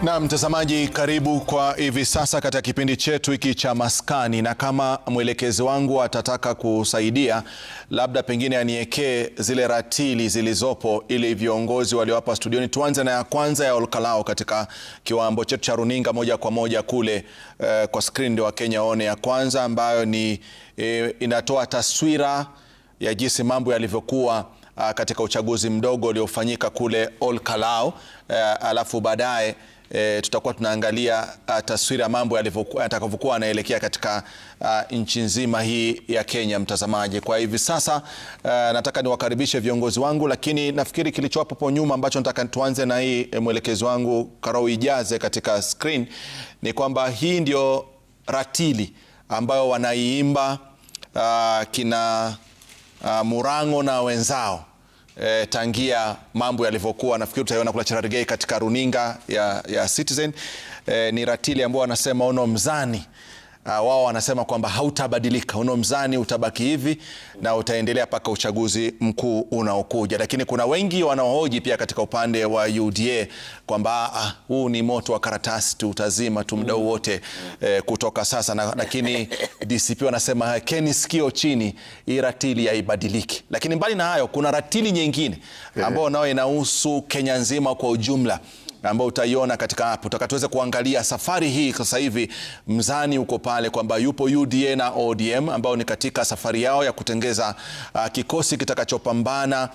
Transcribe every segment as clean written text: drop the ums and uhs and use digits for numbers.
Na mtazamaji, karibu kwa hivi sasa katika kipindi chetu hiki cha Maskani, na kama mwelekezi wangu atataka kusaidia, labda pengine aniekee zile ratili zilizopo ili viongozi walio hapa studioni. Tuanze na ya kwanza ya Olkalao katika kiwambo chetu cha runinga moja kwa moja kule kwa screen ndio Wakenya waone ya kwanza, ambayo ni inatoa taswira ya jinsi mambo yalivyokuwa katika uchaguzi mdogo uliofanyika kule Olkalao, alafu baadaye tutakuwa tunaangalia taswira mambo yatakavyokuwa yanaelekea katika nchi nzima hii ya Kenya, mtazamaji. Kwa hivi sasa nataka niwakaribishe viongozi wangu, lakini nafikiri kilichopo hapo nyuma ambacho nataka tuanze na hii mwelekezi wangu Karau ijaze katika screen ni kwamba hii ndio ratili ambayo wanaiimba kina Murang'o na wenzao tangia mambo yalivyokuwa. Nafikiri tutaiona kula Cherargei katika runinga ya Citizen. Ni ratili ambao wanasema ono mzani, wao wanasema kwamba hautabadilika, ono mzani utabaki hivi na utaendelea paka uchaguzi mkuu unaokuja. Lakini kuna wengi wanaohoji pia katika upande wa UDA kwamba huu ni moto wa karatasi tu, utazima tu muda wote kutoka sasa. Lakini DCP wanasema keni sikio chini, hii ratili haibadiliki. Lakini mbali na hayo kuna ratili nyingine ambao nao inahusu Kenya nzima kwa ujumla, ambao utaiona katika hapo. Tutakatuweza kuangalia safari hii sasa hivi mzani uko pale kwamba yupo UDA na ODM ambao ni katika safari yao ya kutengeza kikosi kitakachopambana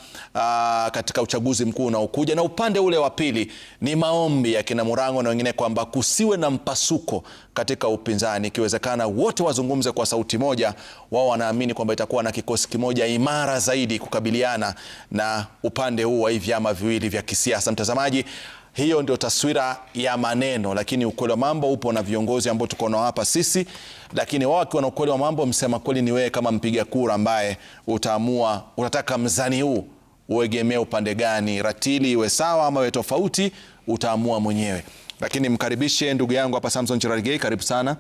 katika uchaguzi mkuu unaokuja, na upande ule wa pili ni maombi ya kina Murang'o na wengine kwamba kusiwe na mpasuko katika upinzani, ikiwezekana wote wazungumze kwa sauti moja. Wao wanaamini kwamba itakuwa na kikosi kimoja imara zaidi kukabiliana na upande huu wa vyama viwili vya kisiasa. Mtazamaji, hiyo ndio taswira ya maneno, lakini ukweli wa mambo upo na viongozi ambao tuko nao hapa sisi. Lakini wao wakiwa na ukweli wa mambo, msema kweli ni wewe kama mpiga kura ambaye utaamua unataka mzani huu uegemee upande gani, ratili iwe sawa ama iwe tofauti, utaamua mwenyewe. Lakini mkaribishe ndugu yangu hapa Samson Cherargei, karibu sana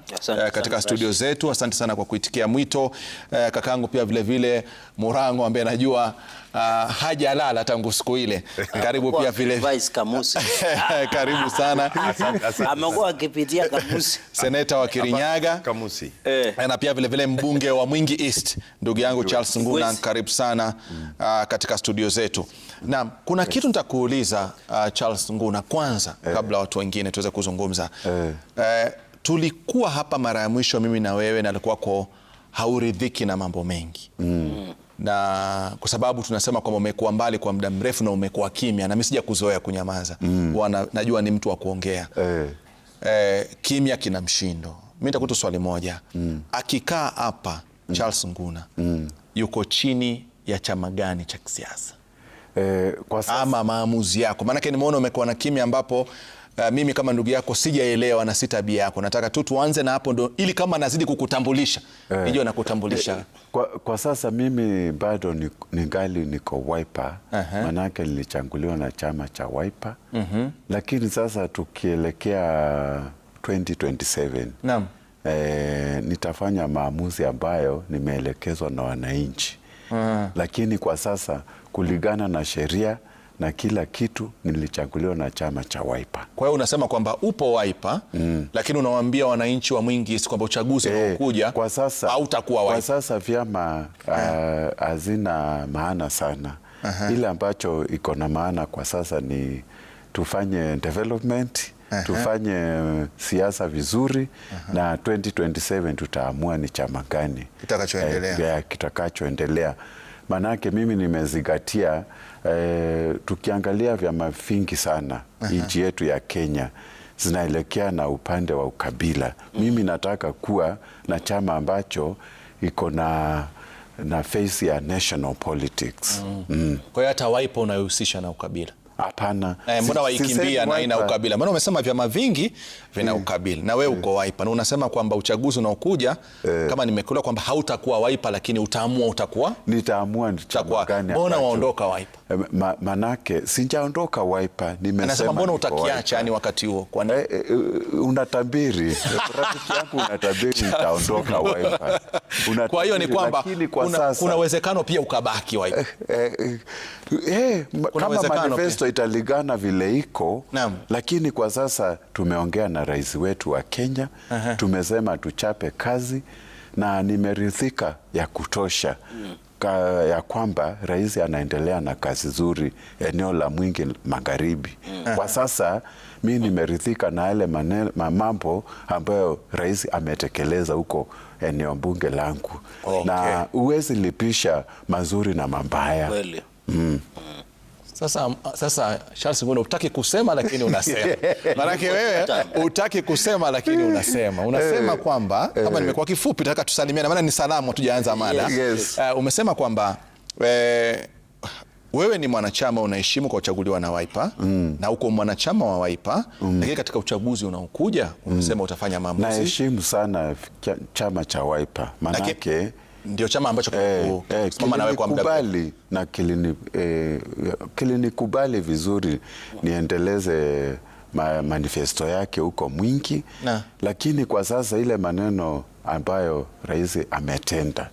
katika studio zetu. Asante sana kwa kuitikia mwito. Kakangu pia vile vile Murang'o ambaye najua hajalala tangu siku ile. Karibu pia vile Vice Kamusi. Karibu sana. Amekuwa akipitia Kamusi. Seneta wa Kirinyaga Kamusi. Na pia vile vile mbunge wa Mwingi East ndugu yangu Charles Nguna, karibu sana katika studio zetu. Naam, kuna kitu nitakuuliza Charles Nguna kwanza kabla watu wengine tuweze kuzungumza. Tulikuwa hapa mara ya mwisho mimi na wewe, na alikuwa kwa hauridhiki na mambo mengi. Na kwa sababu tunasema kwamba umekuwa mbali kwa muda mrefu na umekuwa kimya, na mimi sija kuzoea kunyamaza. Najua ni mtu wa kuongea. Kimya kina mshindo. Mimi nitakuta swali moja. Akikaa hapa Charles Nguna yuko chini ya chama gani cha kisiasa? Kwa sasa, ama maamuzi yako, maana nimeona umekuwa na kimya ambapo mimi kama ndugu yako sijaelewa na si tabia yako. Nataka tu tuanze na hapo ndo, ili kama nazidi kukutambulisha nijue na kutambulisha. Kwa sasa mimi bado ningali niko Wiper. Manake nilichanguliwa na chama cha Wiper. Lakini sasa tukielekea 2027 naam, nitafanya maamuzi ambayo nimeelekezwa na wananchi. Lakini kwa sasa kulingana na sheria na kila kitu nilichaguliwa na chama cha Wiper. Kwa hiyo unasema kwamba upo Wiper, lakini unawaambia wananchi wa Mwingi kwamba uchaguzi unaokuja kwa sasa hautakuwa Wiper. Kwa sasa vyama hazina maana sana. Ile ambacho iko na maana kwa sasa ni tufanye development, tufanye siasa vizuri, na 2027 tutaamua ni chama gani kitakachoendelea. Manake mimi nimezingatia tukiangalia vyama vingi sana nchi yetu ya Kenya zinaelekea na upande wa ukabila. Mimi nataka kuwa na chama ambacho iko na face ya national politics. Kwa hiyo hata Wiper unayohusisha na ukabila? Hapana. Mbona waikimbia na ina ukabila? Maana umesema vyama vingi vina ukabila, na wewe uko Wiper, na unasema kwamba uchaguzi unaokuja kama nimekula kwamba hautakuwa Wiper, lakini utaamua utakuwa? Nitaamua chama gani. Mbona waondoka Wiper? Manake sijaondoka Wiper, nimesema. Anasema mbona utakiacha ni wakati huo? Kwani unatabiri rafiki yangu, unatabiri nitaondoka Wiper. Kwa hiyo ni kwamba kuna uwezekano pia ukabaki Wiper. Kama manifesto mazungumzo italigana vile iko. Lakini kwa sasa tumeongea na rais wetu wa Kenya. Tumesema tuchape kazi na nimeridhika ya kutosha ya kwamba rais anaendelea na kazi nzuri eneo la Mwingi Magharibi. Kwa sasa mimi nimeridhika na yale mambo ambayo rais ametekeleza huko eneo bunge langu. Na uwezi lipisha mazuri na mabaya. Sasa Charles Nguna, utaki kusema lakini unasema. Maanake wewe utaki kusema lakini unasema kwamba kama nimekuwa kifupi, nataka tusalimiane, maana ni salamu, hatujaanza mada. Umesema kwamba wewe ni mwanachama, unaheshimu kwa uchaguliwa na Wiper na uko mwanachama wa Wiper, lakini katika uchaguzi unaokuja umesema utafanya maamuzi. Naheshimu sana chama cha Wiper, maanake ndio chama ambacho kama nawe kwa muda na kilinikubali vizuri niendeleze manifesto yake huko Mwingi. Lakini kwa sasa ile maneno ambayo rais ametenda,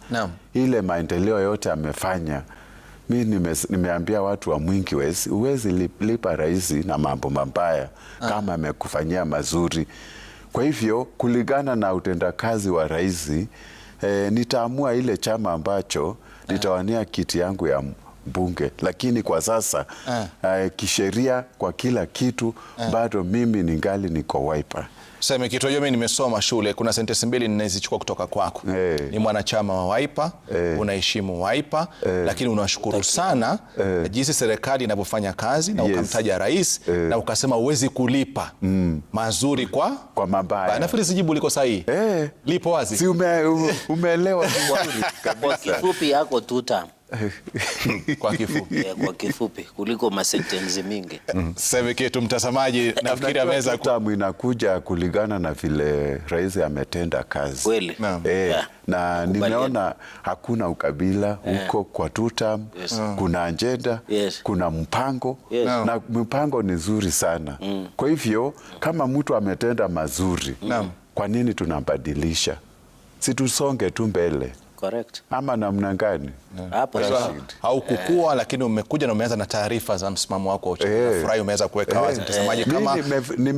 ile maendeleo yote amefanya, mimi nimeambia watu wa Mwingi, huwezi lipa rais na mambo mabaya kama amekufanyia mazuri. Kwa hivyo kulingana na utendakazi wa rais, nitaamua ile chama ambacho nitawania kiti yangu ya bunge. Lakini kwa sasa kisheria, kwa kila kitu, bado mimi ningali niko Wiper. Sema kitu mimi nimesoma shule, kuna sentensi mbili ninazichukua kutoka kwako. Ni mwanachama wa Wiper, unaheshimu Wiper, lakini unashukuru sana jinsi serikali inavyofanya kazi, na ukamtaja rais na ukasema uwezi kulipa mazuri kwa mabaya. Nafikiri sijibu liko sahihi. Lipo wazi. Si umeelewa vizuri kabisa. Kwa kifupi yako tuta. Kwa kifupi. Kwa kifupi kuliko masentensi mingi. Sasa kitu mtazamaji nafikiri ameweza inakuja kulingana na vile rais ametenda kazi. Kweli. Na nimeona hakuna ukabila huko kwa tutam. Kuna agenda, kuna mpango, na mpango ni nzuri sana. Kwa hivyo kama mtu ametenda mazuri, kwa nini tunabadilisha? Si tusonge tu mbele. Correct. Ama namna gani? Hapo haukukua, lakini umekuja na umeanza na taarifa za msimamo wako wa uchaguzi. Furahi umeweza kuweka wazi mtazamaji, kama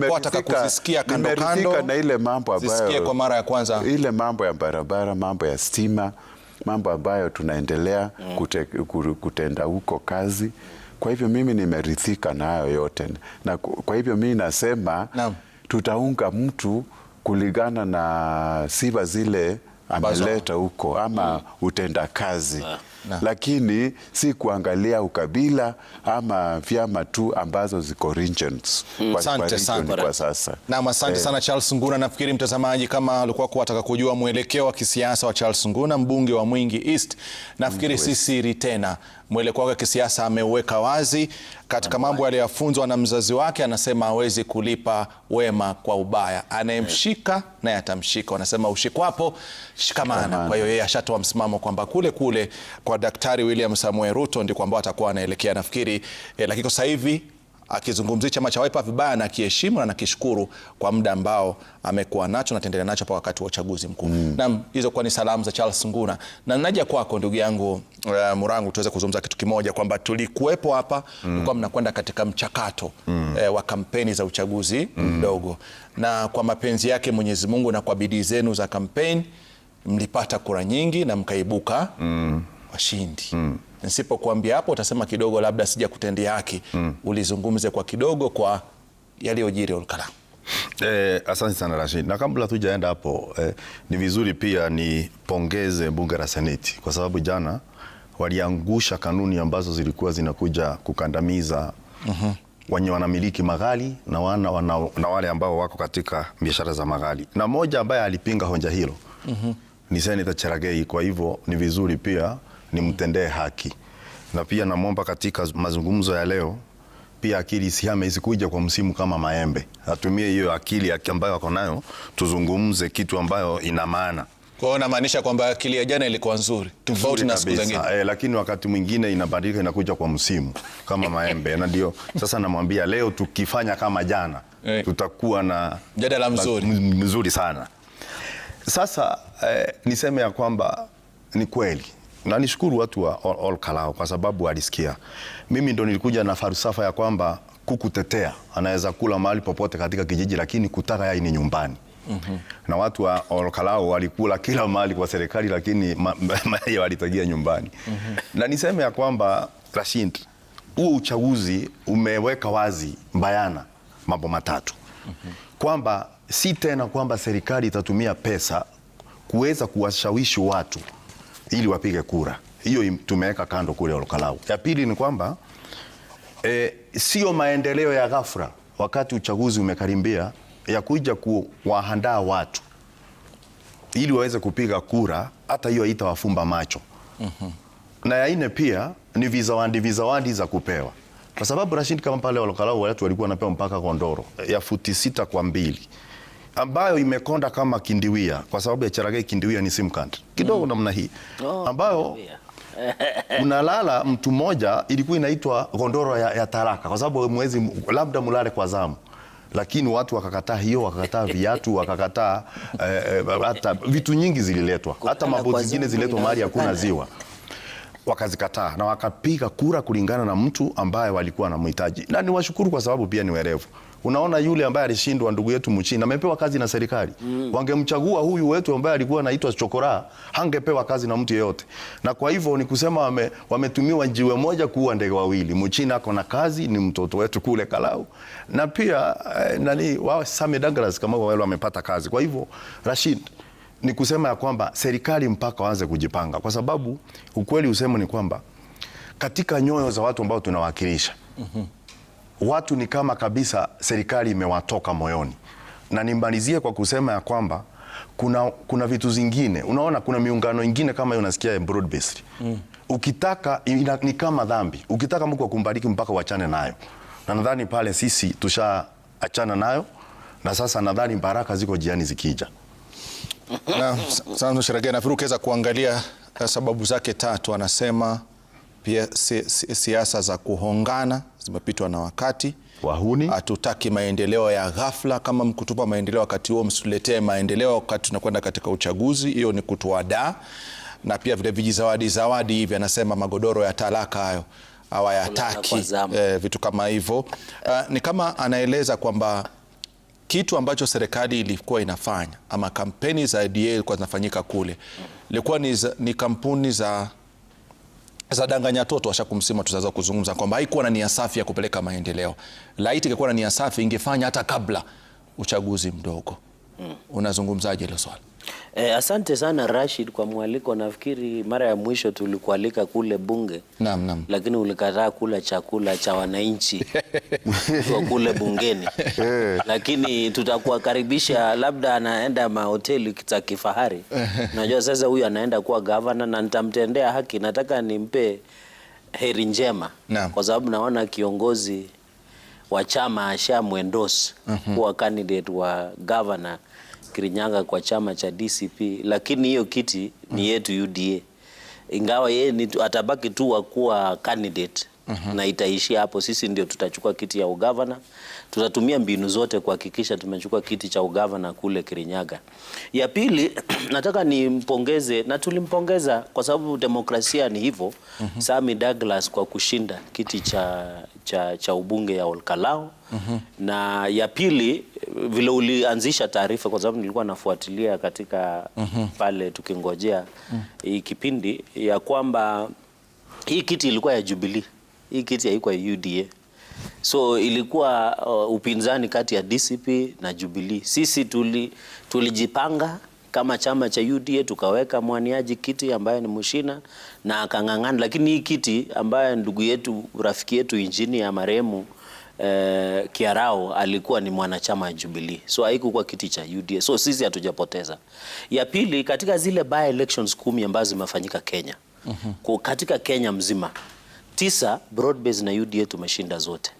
wataka kuzisikia kando kando na ile mambo ambayo zisikie kwa mara ya kwanza, ile mambo ya barabara, mambo ya stima, mambo ambayo tunaendelea kutenda huko kazi. Kwa hivyo mimi nimeridhika na hayo yote, na kwa hivyo mimi nasema tutaunga mtu kulingana na sifa zile ameleta huko ama utenda kazi. Lakini si kuangalia ukabila ama vyama tu ambazo ziko regions kwa sasa. Na asante sana Charles Nguna. Nafikiri mtazamaji, kama alikuwa kuwataka kujua mwelekeo wa kisiasa wa Charles Nguna, mbunge wa Mwingi East, nafikiri si siri tena. Mwelekeo wa kisiasa ameuweka wazi katika mambo aliyofunzwa na mzazi wake. Anasema hawezi kulipa wema kwa ubaya, anayemshika naye atamshika. Wanasema ushikwapo shikamana. Kwa hiyo yeye ashatoa msimamo kwamba kule kwa Daktari William Samoei Ruto ndiko ambao atakuwa anaelekea nafikiri. Lakini sasa hivi akizungumzia chama cha Wiper vibaya, na kiheshimu na nakishukuru kwa muda ambao amekuwa nacho na tendelea nacho kwa wakati wa uchaguzi mkuu. Naam, hizo kwa ni salamu za Charles Nguna. Na naja kwako ndugu yangu Murangu, tuweze kuzungumza kitu kimoja kwamba tulikuwepo hapa kwa mnakwenda katika mchakato wa kampeni za uchaguzi mdogo, na kwa mapenzi yake Mwenyezi Mungu na kwa bidii zenu za kampeni mlipata kura nyingi na mkaibuka washindi. Nisipokuambia hapo utasema kidogo labda sija kutendia haki. Ulizungumze kwa kidogo kwa yaliyojiri Olkalau. Asante sana Rashid. Na kabla tujaenda hapo, ni vizuri pia nipongeze bunge la Seneti kwa sababu jana waliangusha kanuni ambazo zilikuwa zinakuja kukandamiza wenye wanamiliki magari na wale ambao wako katika biashara za magari. Na moja ambaye alipinga hoja hilo ni Senator Cherargei. Kwa hivyo ni vizuri pia nimtendee haki, na pia namwomba katika mazungumzo ya leo pia akili isihame, isikuja kwa msimu kama maembe. Atumie hiyo akili ambayo wako nayo, tuzungumze kitu ambayo ina maana. Kwa hiyo unamaanisha kwamba akili ya jana ilikuwa nzuri tofauti na siku zingine. Lakini wakati mwingine inabadilika, inakuja kwa msimu kama maembe. Na ndio sasa namwambia leo tukifanya kama jana tutakuwa na mjadala mzuri sana. Sasa niseme ya kwamba ni kweli na nishukuru watu wa Olkalau kwa sababu walisikia. Mimi ndo nilikuja na falsafa ya kwamba kuku tetea anaweza kula mahali popote katika kijiji, lakini kutaka yai ni nyumbani. Na watu wa Olkalau walikula kila mahali kwa serikali, lakini mayai walitagia nyumbani. Na niseme ya kwamba Rashid, huo uchaguzi umeweka wazi bayana mambo matatu. Kwamba si tena kwamba serikali itatumia pesa kuweza kuwashawishi watu ili wapige kura. Hiyo tumeweka kando kule Olkalau. Ya pili ni kwamba sio maendeleo ya ghafla wakati uchaguzi umekaribia ya kuja kuwaandaa watu ili waweze kupiga kura, hata hiyo haitawafumba macho. Na ya nne pia ni vizawadi za kupewa. Kwa sababu Rashid, kama pale Olkalau watu walikuwa wanapewa mpaka kondoro ya futi 6 kwa 2 ambayo imekonda kama kindiwia, kwa sababu ya Cherargei kindiwia ni sim card kidogo namna hii ambayo unalala mtu mmoja, ilikuwa inaitwa kondoro ya talaka, kwa sababu mwezi labda mulale kwa zamu, lakini watu wakakataa hiyo, wakakataa viatu, wakakataa hata vitu nyingi zililetwa, hata mambo zingine zililetwa mahali hakuna ziwa, wakazikataa na wakapiga kura kulingana na mtu ambaye walikuwa wanamhitaji. Na niwashukuru kwa sababu pia ni werevu. Unaona, yule ambaye alishindwa, ndugu yetu Muchina, amepewa kazi na serikali. Wangemchagua huyu wetu ambaye alikuwa anaitwa Chokora, hangepewa kazi na mtu yeyote. Na kwa hivyo ni kusema wametumiwa jiwe moja kuua ndege wawili. Muchina ako na kazi, ni mtoto wetu kule Kalau. Na pia Sami Douglas kama wale wamepata kazi. Kwa hivyo Rashid, ni kusema ya kwamba serikali mpaka waanze kujipanga, kwa sababu ukweli usemo ni kwamba katika nyoyo za watu ambao tunawakilisha, watu ni kama kabisa serikali imewatoka moyoni. Na nimalizie kwa kusema ya kwamba kuna vitu zingine, unaona kuna miungano ingine kama unasikia broad based. Ukitaka ni kama dhambi. Ukitaka Mungu akumbariki mpaka uachane nayo. Na nadhani pale sisi tushaachana nayo, na sasa nadhani baraka ziko jiani zikija. Na sana Cherargei, nafikiri ukiweza kuangalia sababu zake tatu, anasema pia siasa za kuhongana zimepitwa na wakati. Wahuni, hatutaki maendeleo ya ghafla. Kama mkutupa maendeleo wakati huo, msituletee maendeleo wakati tunakwenda katika uchaguzi. Hiyo ni kutuadaa. Na pia vile vijizawadi hivi, anasema magodoro ya talaka hayo hawayataki, vitu kama hivyo. Ni kama anaeleza kwamba kitu ambacho serikali ilikuwa inafanya ama kampeni za IDA ilikuwa zinafanyika kule, ilikuwa ni kampuni za danganya toto. Washakumsima, tutaweza kuzungumza kwamba haikuwa na nia safi ya kupeleka maendeleo. Laiti ingekuwa na nia safi ingefanya hata kabla uchaguzi mdogo. Unazungumzaje hilo swali? Asante sana Rashid kwa mwaliko. Nafikiri mara ya mwisho tulikualika kule bunge. Naam. Lakini ulikataa kula chakula cha wananchi kwa kule bungeni. Lakini tutakuwakaribisha, labda anaenda mahoteli za kifahari. Najua sasa huyu anaenda kuwa governor na nitamtendea haki. Nataka nimpe heri njema. Kwa sababu naona kiongozi wa chama ashamwendorse kuwa candidate wa governor Kirinyaga kwa chama cha DCP, lakini hiyo kiti ni yetu UDA. Ingawa yeye atabaki tu kuwa candidate na itaishia hapo. Sisi ndio tutachukua kiti ya ugavana. Tutatumia mbinu zote kuhakikisha tumechukua kiti cha ugavana kule Kirinyaga. Ya pili, nataka nimpongeze, na tulimpongeza kwa sababu demokrasia ni hivyo, Sami Douglas kwa kushinda kiti cha ubunge ya Olkalau. Na ya pili, vile ulianzisha taarifa, kwa sababu nilikuwa nafuatilia katika pale tukingojea hii kipindi, ya kwamba hii kiti ilikuwa ya Jubilee. Hii kiti haikuwa ya UDA. So ilikuwa upinzani kati ya DCP na Jubilee. Sisi tulijipanga kama chama cha UDA, tukaweka mwaniaji kiti ambaye ni Muchina na akang'ang'ana, lakini hii kiti ambaye ndugu yetu, rafiki yetu engineer marehemu Kiarao alikuwa ni mwanachama wa Jubilee. So haikuwa kiti cha UDA. So sisi hatujapoteza. Ya pili, katika zile by elections 10 ambazo zimefanyika Kenya. Katika Kenya mzima 9 broad base na UDA tumeshinda zote.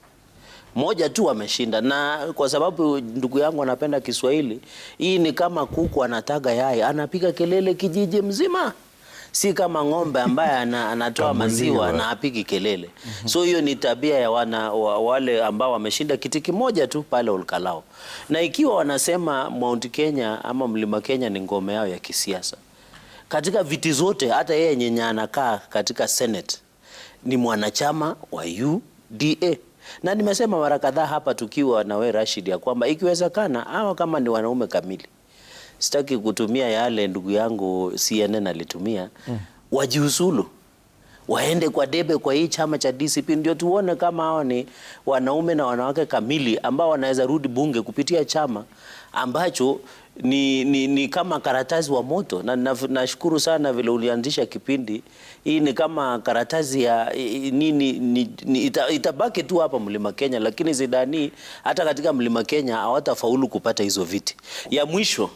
Moja tu ameshinda, na kwa sababu ndugu yangu anapenda Kiswahili, hii ni kama kuku anataga yai, anapiga kelele kijiji mzima. Si kama ng'ombe ambaye anatoa maziwa na apigi kelele. So hiyo ni tabia ya wale ambao wameshinda kiti kimoja tu pale Olkalau. Na ikiwa wanasema Mount Kenya ama Mlima Kenya ni ngome yao ya kisiasa, katika viti zote, hata yeye yenye anakaa katika Senate ni mwanachama wa UDA. Na nimesema mara kadhaa hapa tukiwa na wewe Rashid, ya kwamba ikiwezekana hawa kama ni wanaume kamili, sitaki kutumia yale ndugu yangu CNN alitumia, wajiuzulu, waende kwa debe kwa hii chama cha DCP, ndio tuone kama hao ni wanaume na wanawake kamili ambao wanaweza rudi bunge kupitia chama ambacho ni kama karatasi wa moto. Na nashukuru sana vile ulianzisha kipindi hii, ni kama karatasi ya itabaki tu hapa Mlima Kenya, lakini zidani hata katika Mlima Kenya hawatafaulu kupata hizo viti. Ya mwisho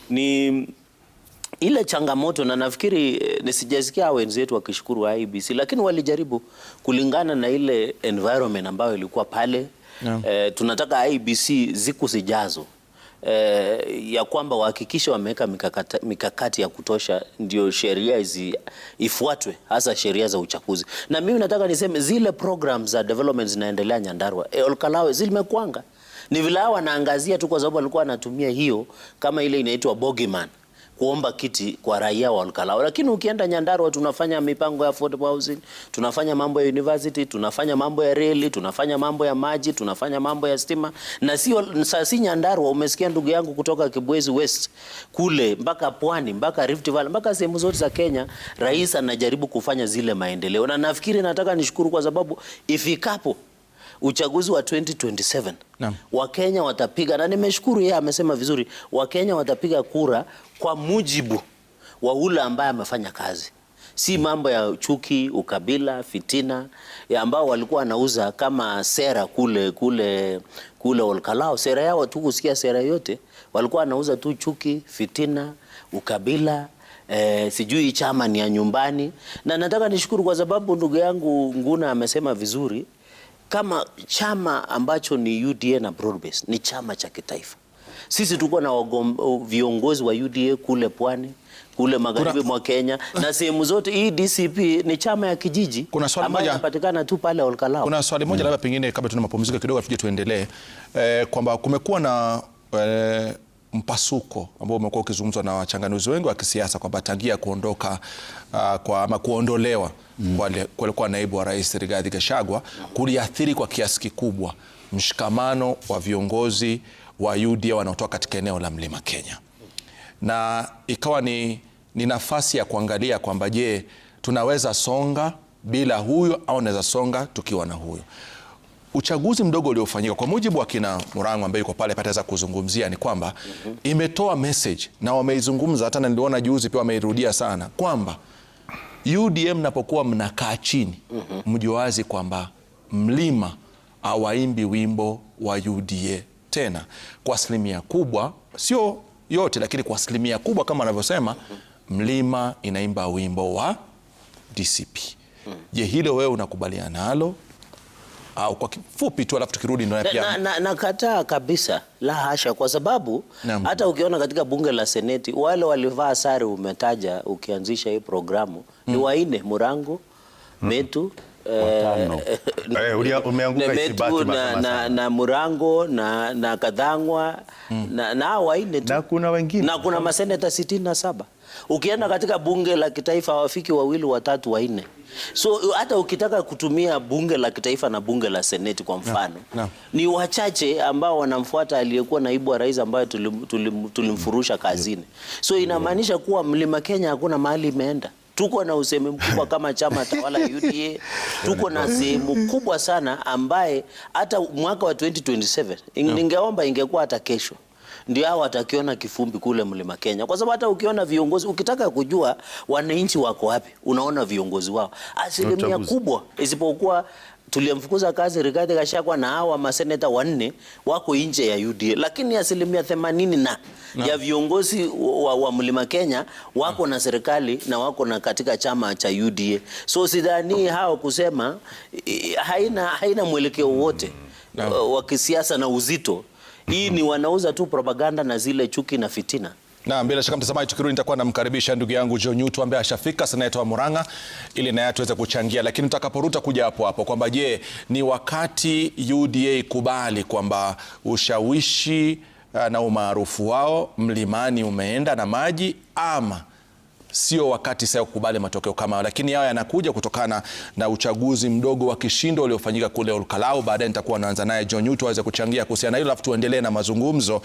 ni ile changamoto, na nafikiri nisijasikia wenzetu wakishukuru IEBC, lakini walijaribu kulingana na ile environment ambayo ilikuwa pale. Tunataka IEBC siku zijazo ya kwamba wahakikisha wameweka mikakati ya kutosha ndio sheria ifuatwe, hasa sheria za uchaguzi. Na mimi nataka niseme zile programs za development zinaendelea Nyandarua, Olkalawe zimekwanga, ni vile wanaangazia tu kwa sababu walikuwa wanatumia hiyo kama ile inaitwa bogeyman kuomba kiti kwa raia wa Olkalawe. Lakini ukienda Nyandarua tunafanya mipango ya affordable housing, tunafanya mambo ya university, tunafanya mambo ya reli, tunafanya mambo ya maji, tunafanya mambo ya stima. Na si Nyandarua, umesikia ndugu yangu kutoka Kibwezi West kule mpaka Pwani mpaka Rift Valley mpaka sehemu zote za Kenya, rais anajaribu kufanya zile maendeleo. Na nafikiri nataka nishukuru kwa sababu ifikapo uchaguzi wa 2027 Wakenya watapiga, na nimeshukuru yeye amesema vizuri, Wakenya watapiga kura kwa mujibu wa ule ambaye amefanya kazi, si mambo ya chuki, ukabila, fitina ya ambao walikuwa wanauza kama sera kule Olkalao. Sera yao tu kusikia sera yote walikuwa wanauza tu chuki, fitina, ukabila, sijui chama ni ya nyumbani. Na nataka nishukuru kwa sababu ndugu yangu Nguna amesema vizuri, kama chama ambacho ni UDA na broad-based ni chama cha kitaifa. Sisi tuko na viongozi wa UDA kule Pwani, kule magharibi mwa Kenya na sehemu zote. Hii DCP ni chama ya kijiji ambayo inapatikana tu pale Olkalao. Kuna swali moja labda pengine kabla tuna mapumziko kidogo tuje tuendelee, kwamba kumekuwa na mpasuko ambao umekuwa ukizungumzwa na wachanganuzi wengi wa kisiasa kwamba tangia kuondoka ama kuondolewa kwa naibu wa rais Rigathi Gachagua kuliathiri kwa kiasi kikubwa mshikamano wa viongozi wa UDA wanaotoka katika eneo la Mlima Kenya, na ikawa ni nafasi ya kuangalia kwamba je, tunaweza songa bila huyo au naweza songa tukiwa na huyo. Uchaguzi mdogo uliofanyika kwa mujibu wa kina Murang'a ambaye yuko pale pataweza kuzungumzia ni kwamba imetoa message, na wameizungumza hata niliona juzi pia wameirudia sana, kwamba UDM napokuwa mnakaa chini mjue wazi kwamba Mlima hawaimbi wimbo wa UDA tena. Kwa asilimia kubwa, sio yote lakini kwa asilimia kubwa kama anavyosema, Mlima inaimba wimbo wa DCP. Je, hilo wewe unakubaliana nalo au kwa kifupi tu alafu tukirudi ndio pia? Nakataa kabisa, la hasha, kwa sababu hata ukiona katika bunge la Seneti wale walivaa sare umetaja ukianzisha hii programu ni waine: Murango, Metu, na Murango na Kadhangwa na waine tu, na kuna wengine, na kuna maseneta 67. Ukienda katika bunge la kitaifa hawafiki wawili, watatu, waine. So hata ukitaka kutumia bunge la kitaifa na bunge la Seneti kwa mfano, ni wachache ambao wanamfuata aliyekuwa naibu wa rais ambaye tulimfurusha kazini. So inamaanisha kuwa Mlima Kenya hakuna mahali imeenda. Tuko na usemi mkubwa kama chama tawala UDA, tuko na sehemu kubwa sana ambaye hata mwaka wa 2027 ningeomba ingekuwa hata kesho ndio hao watakiona kifumbi kule Mlima Kenya, kwa sababu hata ukiona viongozi, ukitaka kujua wananchi wako wapi, unaona viongozi wao asilimia kubwa, isipokuwa tuliamfukuza kazi Rigathi Gachagua na hawa maseneta 4 wako nje ya UDA, lakini asilimia 80 ya viongozi wa Mlima Kenya wako na serikali na wako na katika chama cha UDA. So sidhani hao kusema haina mwelekeo wote wa kisiasa na uzito. Hii ni wanauza tu propaganda na zile chuki na fitina. Na bila shaka mtazamaji, tukirudi nitakuwa namkaribisha ndugu yangu John Nyutu ambaye ashafika, seneta wa Murang'a, ili naye tuweze kuchangia, lakini tutakaporuta kuja hapo kwamba je, ni wakati UDA kubali kwamba ushawishi na umaarufu wao Mlimani umeenda na maji, ama sio wakati sasa kukubali matokeo kama, lakini haya yanakuja kutokana na uchaguzi mdogo wa kishindo uliofanyika kule Olkalau. Baadaye nitakuwa naanza naye John Yuto aweze kuchangia kuhusiana na hilo, alafu tuendelee na mazungumzo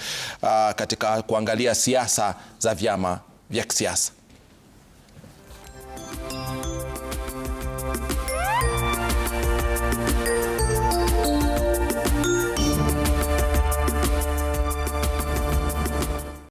katika kuangalia siasa za vyama vya kisiasa.